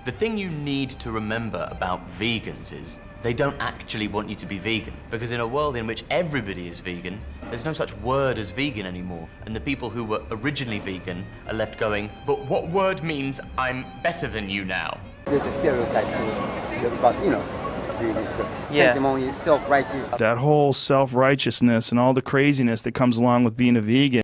The thing you need to remember about vegans is they don't actually want you to be vegan, because in a world in which everybody is vegan, there's no such word as vegan anymore, and the people who were originally vegan are left going, but what word means I'm better than you now? There's a stereotype too, about, you know, sanctimony, self-righteous. That whole self-righteousness and all the craziness that comes along with being a vegan.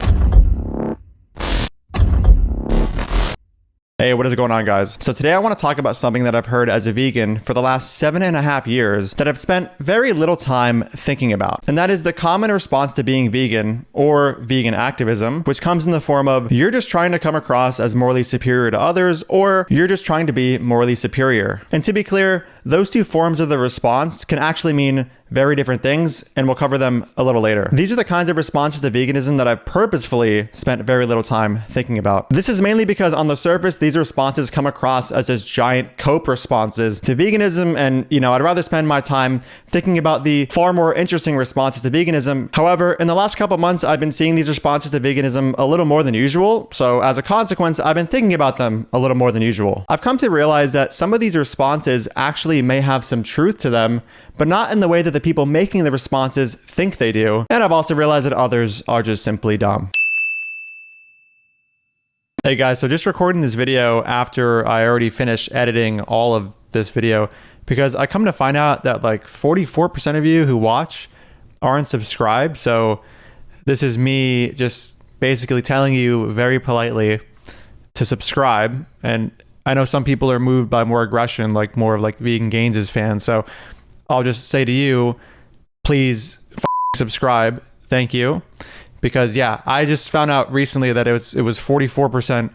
Hey, what is going on, guys? So today I want to talk about something that I've heard as a vegan for the last 7.5 years that I've spent very little time thinking about. And that is the common response to being vegan or vegan activism, which comes in the form of you're just trying to come across as morally superior to others, or you're just trying to be morally superior. And to be clear, those two forms of the response can actually mean very different things, and we'll cover them a little later. These are the kinds of responses to veganism that I've purposefully spent very little time thinking about. This is mainly because on the surface, these responses come across as just giant cope responses to veganism, and I'd rather spend my time thinking about the far more interesting responses to veganism. However, in the last couple months, I've been seeing these responses to veganism a little more than usual, so as a consequence, I've been thinking about them a little more than usual. I've come to realize that some of these responses actually may have some truth to them, but not in the way that the people making the responses think they do. And I've also realized that others are just simply dumb. Hey guys, so just recording this video after I already finished editing all of this video, because I come to find out that like 44% of you who watch aren't subscribed. So this is me just basically telling you very politely to subscribe. And I know some people are moved by more aggression, like more of like Vegan Gains' fans. So I'll just say to you, please subscribe. Thank you. Because yeah, I just found out recently that it was 44%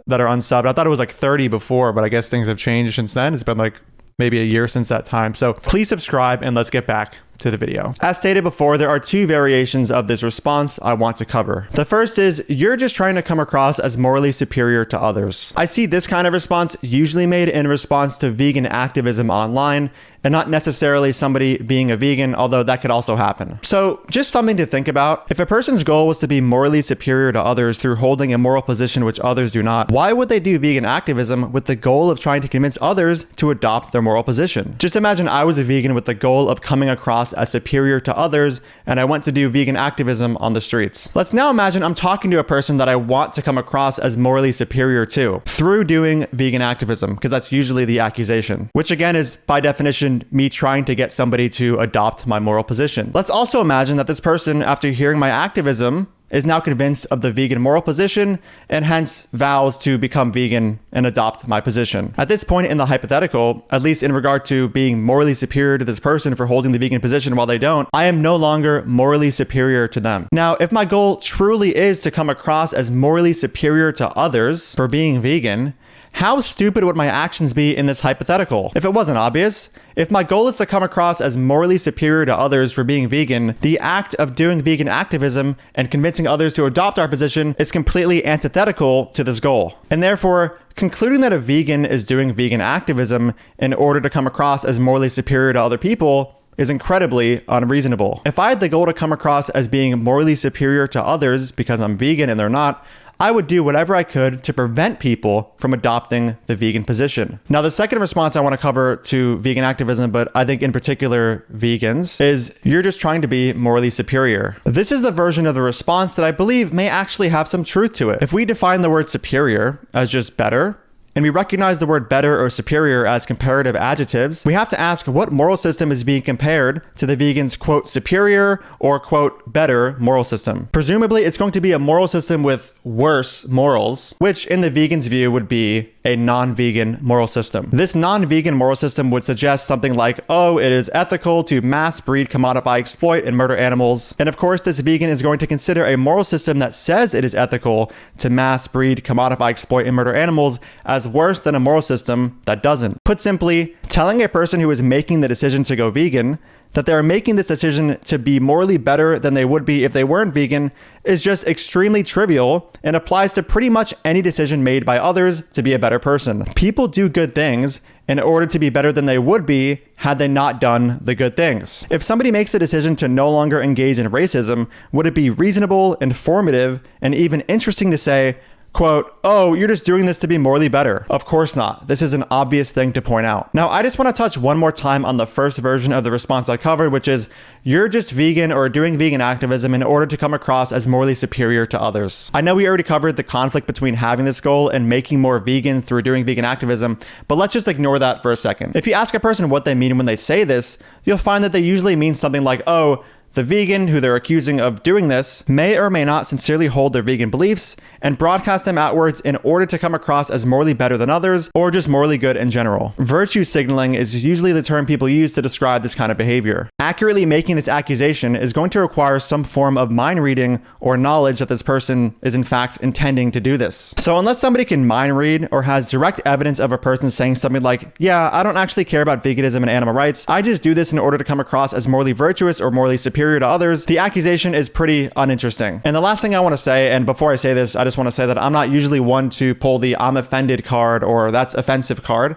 that are unsubbed. I thought it was like 30 before, but I guess things have changed since then. It's been like maybe a year since that time. So please subscribe and let's get back to the video. As stated before, there are two variations of this response I want to cover. The first is you're just trying to come across as morally superior to others. I see this kind of response usually made in response to vegan activism online, and not necessarily somebody being a vegan, although that could also happen. So just something to think about. If a person's goal was to be morally superior to others through holding a moral position which others do not, why would they do vegan activism with the goal of trying to convince others to adopt their moral position? Just imagine I was a vegan with the goal of coming across as superior to others, and I went to do vegan activism on the streets. Let's now imagine I'm talking to a person that I want to come across as morally superior to through doing vegan activism, because that's usually the accusation, which again is by definition me trying to get somebody to adopt my moral position. Let's also imagine that this person, after hearing my activism, is now convinced of the vegan moral position and hence vows to become vegan and adopt my position. At this point in the hypothetical, at least in regard to being morally superior to this person for holding the vegan position while they don't, I am no longer morally superior to them. Now, if my goal truly is to come across as morally superior to others for being vegan, how stupid would my actions be in this hypothetical? If it wasn't obvious, if my goal is to come across as morally superior to others for being vegan, the act of doing vegan activism and convincing others to adopt our position is completely antithetical to this goal. And therefore, concluding that a vegan is doing vegan activism in order to come across as morally superior to other people is incredibly unreasonable. If I had the goal to come across as being morally superior to others because I'm vegan and they're not, I would do whatever I could to prevent people from adopting the vegan position. Now, the second response I want to cover to vegan activism, but I think in particular vegans, is you're just trying to be morally superior. This is the version of the response that I believe may actually have some truth to it. If we define the word superior as just better, and we recognize the word better or superior as comparative adjectives, we have to ask what moral system is being compared to the vegan's quote superior or quote better moral system. Presumably, it's going to be a moral system with worse morals, which in the vegan's view would be a non-vegan moral system. This non-vegan moral system would suggest something like, oh, it is ethical to mass breed, commodify, exploit, and murder animals. And of course, this vegan is going to consider a moral system that says it is ethical to mass breed, commodify, exploit, and murder animals as worse than a moral system that doesn't. Put simply, telling a person who is making the decision to go vegan that they're making this decision to be morally better than they would be if they weren't vegan is just extremely trivial and applies to pretty much any decision made by others to be a better person. People do good things in order to be better than they would be had they not done the good things. If somebody makes the decision to no longer engage in racism, would it be reasonable, informative, and even interesting to say, quote, "Oh, you're just doing this to be morally better." Of course not. This is an obvious thing to point out. Now, I just want to touch one more time on the first version of the response I covered, which is you're just vegan or doing vegan activism in order to come across as morally superior to others. I know we already covered the conflict between having this goal and making more vegans through doing vegan activism, but let's just ignore that for a second. If you ask a person what they mean when they say this, you'll find that they usually mean something like, oh, the vegan who they're accusing of doing this may or may not sincerely hold their vegan beliefs and broadcast them outwards in order to come across as morally better than others or just morally good in general. Virtue signaling is usually the term people use to describe this kind of behavior. Accurately making this accusation is going to require some form of mind reading or knowledge that this person is in fact intending to do this. So unless somebody can mind read or has direct evidence of a person saying something like, yeah, I don't actually care about veganism and animal rights, I just do this in order to come across as morally virtuous or morally superior to others, the accusation is pretty uninteresting. And the last thing I want to say, and before I say this, I just want to say that I'm not usually one to pull the I'm offended card or that's offensive card.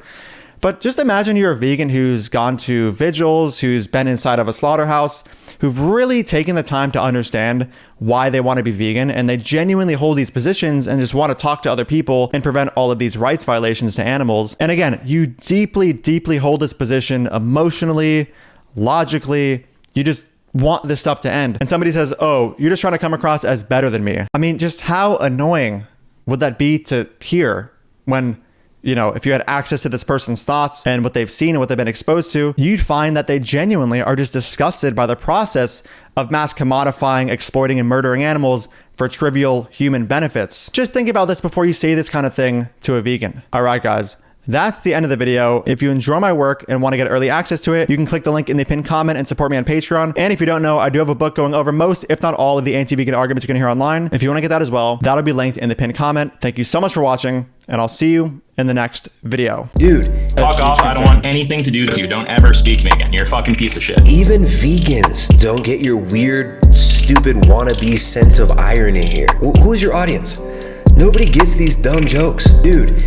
But just imagine you're a vegan who's gone to vigils, who's been inside of a slaughterhouse, who've really taken the time to understand why they want to be vegan, and they genuinely hold these positions and just want to talk to other people and prevent all of these rights violations to animals. And again, you deeply, deeply hold this position emotionally, logically, you just want this stuff to end. And somebody says, oh, you're just trying to come across as better than me. I mean, just how annoying would that be to hear when, you know, if you had access to this person's thoughts and what they've seen and what they've been exposed to, you'd find that they genuinely are just disgusted by the process of mass commodifying, exploiting, and murdering animals for trivial human benefits. Just think about this before you say this kind of thing to a vegan. All right, guys. That's the end of the video. If you enjoy my work and want to get early access to it, you can click the link in the pinned comment and support me on Patreon. And if you don't know, I do have a book going over most, if not all, of the anti-vegan arguments you're going to hear online. If you want to get that as well, that'll be linked in the pinned comment. Thank you so much for watching, and I'll see you in the next video. Dude. Fuck off, I don't want anything to do with you. Don't ever speak to me again. You're a fucking piece of shit. Even vegans don't get your weird, stupid wannabe sense of irony here. Who is your audience? Nobody gets these dumb jokes. Dude.